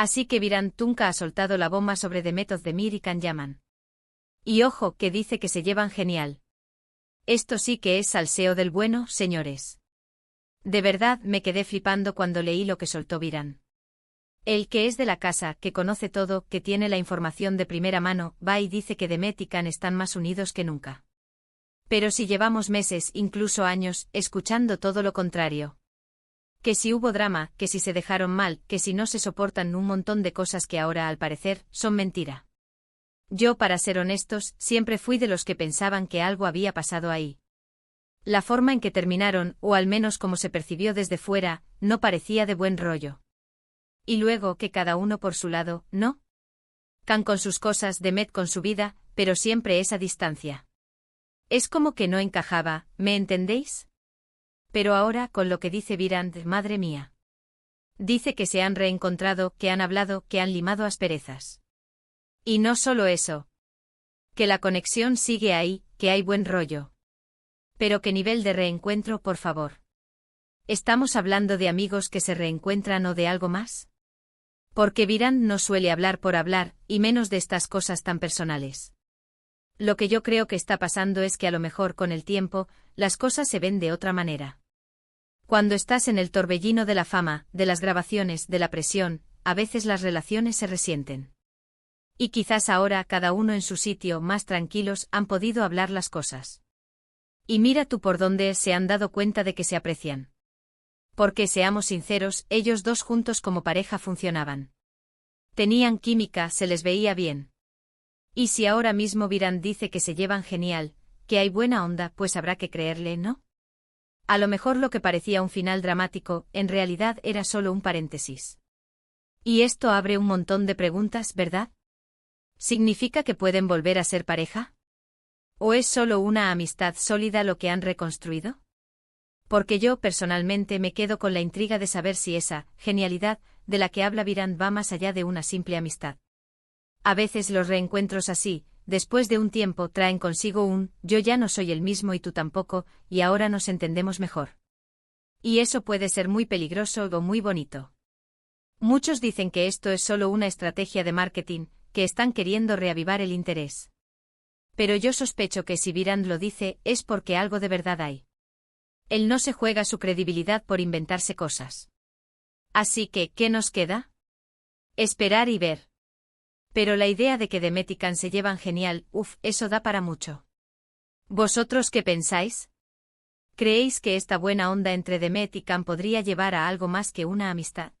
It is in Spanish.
Así que Viran Tunca ha soltado la bomba sobre Demet Özdemir y Can Yaman. Y ojo, que dice que se llevan genial. Esto sí que es salseo del bueno, señores. De verdad me quedé flipando cuando leí lo que soltó Viran. El que es de la casa, que conoce todo, que tiene la información de primera mano, va y dice que Demet y Can están más unidos que nunca. Pero si llevamos meses, incluso años, escuchando todo lo contrario. Que si hubo drama, que si se dejaron mal, que si no se soportan un montón de cosas que ahora al parecer son mentira. Yo, para ser honestos, siempre fui de los que pensaban que algo había pasado ahí. La forma en que terminaron, o al menos como se percibió desde fuera, no parecía de buen rollo. Y luego que cada uno por su lado, ¿no? Can con sus cosas, Demet con su vida, pero siempre esa distancia. Es como que no encajaba, ¿me entendéis? Pero ahora, con lo que dice Viran, madre mía. Dice que se han reencontrado, que han hablado, que han limado asperezas. Y no solo eso. Que la conexión sigue ahí, que hay buen rollo. Pero ¿qué nivel de reencuentro, por favor? ¿Estamos hablando de amigos que se reencuentran o de algo más? Porque Viran no suele hablar por hablar, y menos de estas cosas tan personales. Lo que yo creo que está pasando es que a lo mejor con el tiempo, las cosas se ven de otra manera. Cuando estás en el torbellino de la fama, de las grabaciones, de la presión, a veces las relaciones se resienten. Y quizás ahora, cada uno en su sitio, más tranquilos, han podido hablar las cosas. Y mira tú por dónde se han dado cuenta de que se aprecian. Porque seamos sinceros, ellos dos juntos como pareja funcionaban. Tenían química, se les veía bien. Y si ahora mismo Viran dice que se llevan genial, que hay buena onda, pues habrá que creerle, ¿no? A lo mejor lo que parecía un final dramático, en realidad era solo un paréntesis. Y esto abre un montón de preguntas, ¿verdad? ¿Significa que pueden volver a ser pareja? ¿O es solo una amistad sólida lo que han reconstruido? Porque yo personalmente me quedo con la intriga de saber si esa genialidad de la que habla Viran va más allá de una simple amistad. A veces los reencuentros así, después de un tiempo, traen consigo un yo ya no soy el mismo y tú tampoco, y ahora nos entendemos mejor. Y eso puede ser muy peligroso o muy bonito. Muchos dicen que esto es solo una estrategia de marketing, que están queriendo reavivar el interés. Pero yo sospecho que si Viran lo dice es porque algo de verdad hay. Él no se juega su credibilidad por inventarse cosas. Así que, ¿qué nos queda? Esperar y ver. Pero la idea de que Demet y Can se llevan genial, eso da para mucho. ¿Vosotros qué pensáis? ¿Creéis que esta buena onda entre Demet y Can podría llevar a algo más que una amistad?